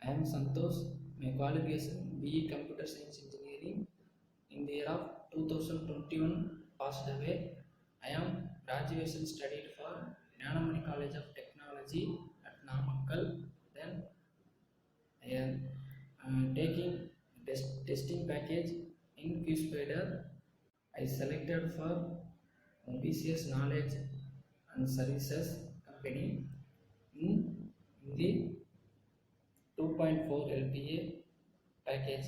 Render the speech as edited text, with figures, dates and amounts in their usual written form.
I am Santhosh. My qualification BE Computer Science Engineering in the year of 2021 passed away. I am graduation studied for Nyanamani College of Technology at Namakkal. Then I am taking testing package in QSpider. I selected for BCS Knowledge and Services Company in the 2.4 LPA package.